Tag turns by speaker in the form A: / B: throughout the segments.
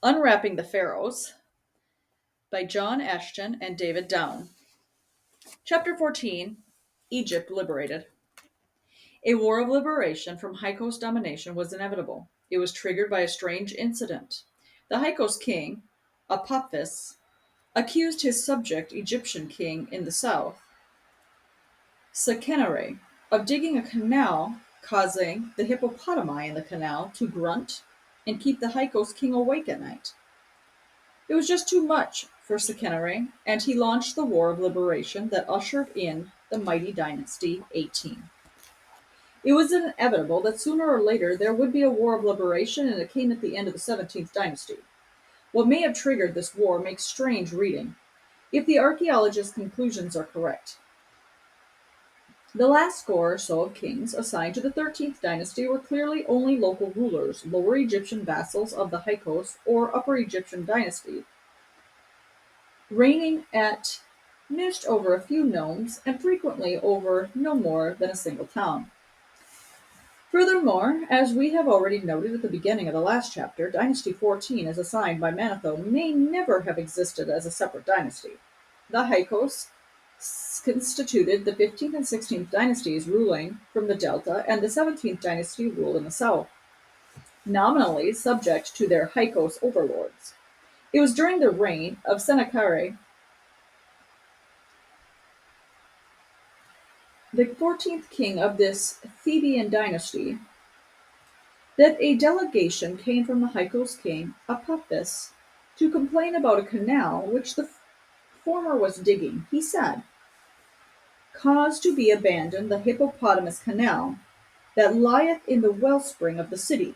A: Unwrapping the Pharaohs by John Ashton and David Down. Chapter 14 Egypt Liberated. A war of liberation from Hyksos domination was inevitable. It was triggered by a strange incident. The Hyksos king, Apophis, accused his subject Egyptian king in the south, Seqenere, of digging a canal, causing the hippopotami in the canal to grunt and keep the Hyksos king awake at night. It was just too much for Seqenere, and he launched the War of Liberation that ushered in the mighty dynasty 18. It was inevitable that sooner or later there would be a war of liberation, and it came at the end of the 17th dynasty. What may have triggered this war makes strange reading, if the archaeologist's conclusions are correct. The last score or so of kings assigned to the 13th dynasty were clearly only local rulers, lower Egyptian vassals of the Hyksos or upper Egyptian dynasty, reigning at most over a few nomes and frequently over no more than a single town. Furthermore, as we have already noted at the beginning of the last chapter, Dynasty 14, as assigned by Manetho, may never have existed as a separate dynasty. The Hyksos constituted the 15th and 16th dynasties ruling from the delta, and the 17th dynasty ruled in the south, nominally subject to their Hyksos overlords. It was during the reign of Sennacherib, the 14th king of this Theban dynasty, that a delegation came from the Hyksos king Apophis to complain about a canal which the former was digging. He said, "Cause to be abandoned the hippopotamus canal that lieth in the wellspring of the city,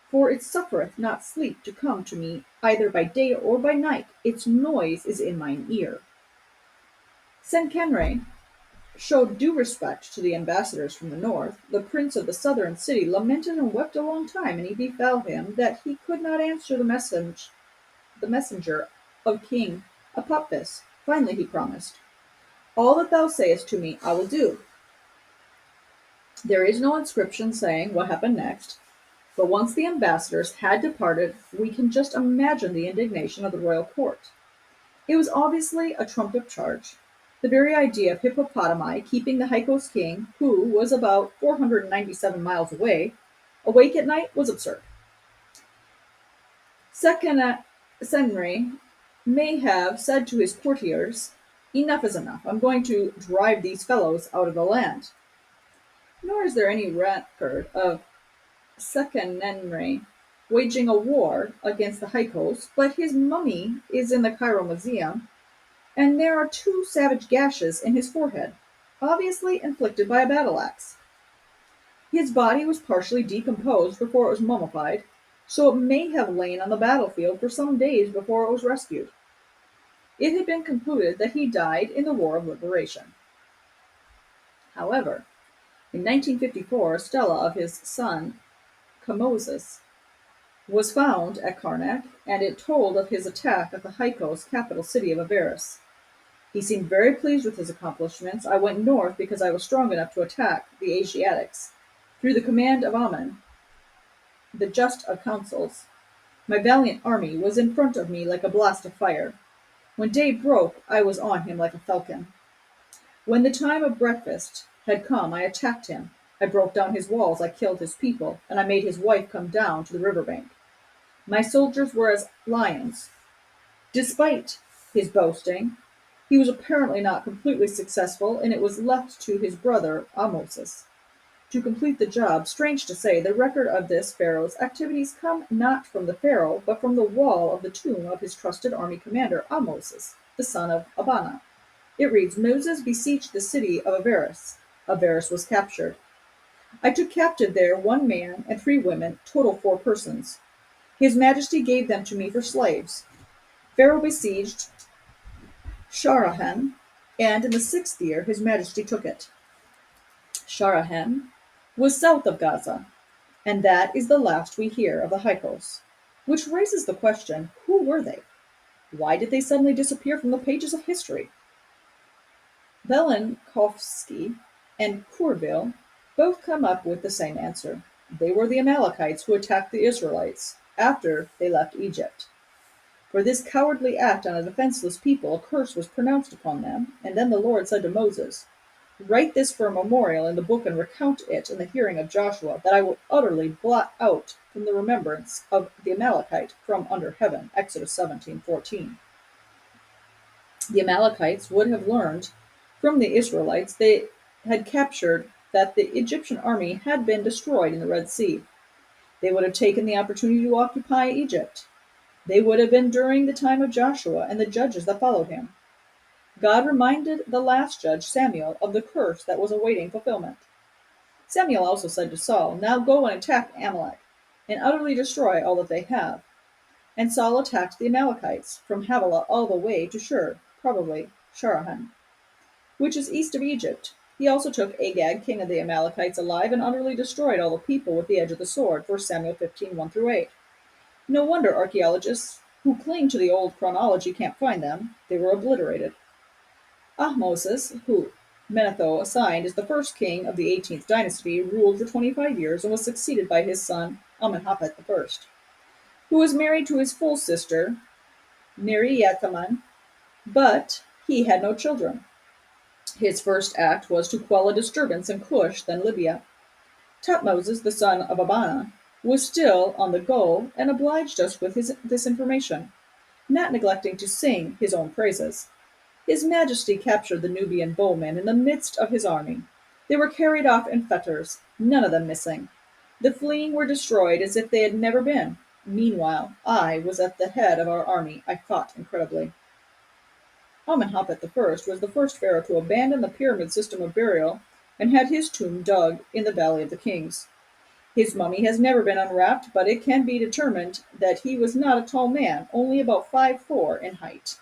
A: for it suffereth not sleep to come to me either by day or by night, its noise is in mine ear." Sennacherib showed due respect to the ambassadors from the north. The prince of the southern city lamented and wept a long time, and he befell him that he could not answer the messenger of King Apophis. Finally he promised, "All that thou sayest to me I will do." There is no inscription saying what happened next, but once the ambassadors had departed, we can just imagine the indignation of the royal court. It was obviously a trumped-up charge. The very idea of hippopotami keeping the Hyksos king, who was about 497 miles away, awake at night was absurd. Senri may have said to his courtiers, "Enough is enough. I'm going to drive these fellows out of the land." Nor is there any record of Seqenenre waging a war against the Hyksos, but his mummy is in the Cairo Museum, and there are 2 savage gashes in his forehead, obviously inflicted by a battle axe. His body was partially decomposed before it was mummified, so it may have lain on the battlefield for some days before it was rescued. It had been concluded that he died in the War of Liberation. However, in 1954, a stela of his son, Kamoses, was found at Karnak, and it told of his attack at the Hyksos capital city of Avaris. He seemed very pleased with his accomplishments. "I went north because I was strong enough to attack the Asiatics. Through the command of Ammon, the just of counsels, my valiant army was in front of me like a blast of fire. When day broke, I was on him like a falcon. When the time of breakfast had come, I attacked him. I broke down his walls, I killed his people, and I made his wife come down to the river bank. My soldiers were as lions." Despite his boasting, he was apparently not completely successful, and it was left to his brother Ahmoses to complete the job. Strange to say, the record of this pharaoh's activities come not from the pharaoh, but from the wall of the tomb of his trusted army commander Ahmoses, the son of Abana. It reads, "Moses besieged the city of Avaris. Avaris was captured. I took captive there 1 man and 3 women, total 4 persons. His majesty gave them to me for slaves. Pharaoh besieged Sharahan, and in the 6th year his majesty took it." Sharahan was south of Gaza, and that is the last we hear of the Hyksos, which raises the question, who were they? Why did they suddenly disappear from the pages of history? Velenkovsky and Courville both come up with the same answer. They were the Amalekites who attacked the Israelites after they left Egypt. For this cowardly act on a defenseless people, a curse was pronounced upon them. And then the Lord said to Moses, "Write this for a memorial in the book and recount it in the hearing of Joshua, that I will utterly blot out from the remembrance of the Amalekite from under heaven." Exodus 17:14. The Amalekites would have learned from the Israelites they had captured that the Egyptian army had been destroyed in the Red Sea. They would have taken the opportunity to occupy Egypt. They would have been during the time of Joshua and the judges that followed him. God reminded the last judge, Samuel, of the curse that was awaiting fulfillment. Samuel also said to Saul, "Now go and attack Amalek, and utterly destroy all that they have." And Saul attacked the Amalekites from Havilah all the way to Shur, probably Sharahan, which is east of Egypt. He also took Agag, king of the Amalekites, alive and utterly destroyed all the people with the edge of the sword. 1 Samuel 15:1-8. No wonder archaeologists who cling to the old chronology can't find them. They were obliterated. Ahmoses, who Manetho assigned as the first king of the 18th dynasty, ruled for 25 years and was succeeded by his son Amenhotep I, who was married to his full sister Nerietaman, but he had no children. His first act was to quell a disturbance in Cush, then Libya. Tutmosis, the son of Abana, was still on the go and obliged us with this information, not neglecting to sing his own praises. His Majesty captured the Nubian bowmen in the midst of his army. They were carried off in fetters, none of them missing. The fleeing were destroyed as if they had never been. Meanwhile, I was at the head of our army. I fought incredibly. Amenhotep I was the first pharaoh to abandon the pyramid system of burial and had his tomb dug in the Valley of the Kings. His mummy has never been unwrapped, but it can be determined that he was not a tall man, only about 5'4" in height.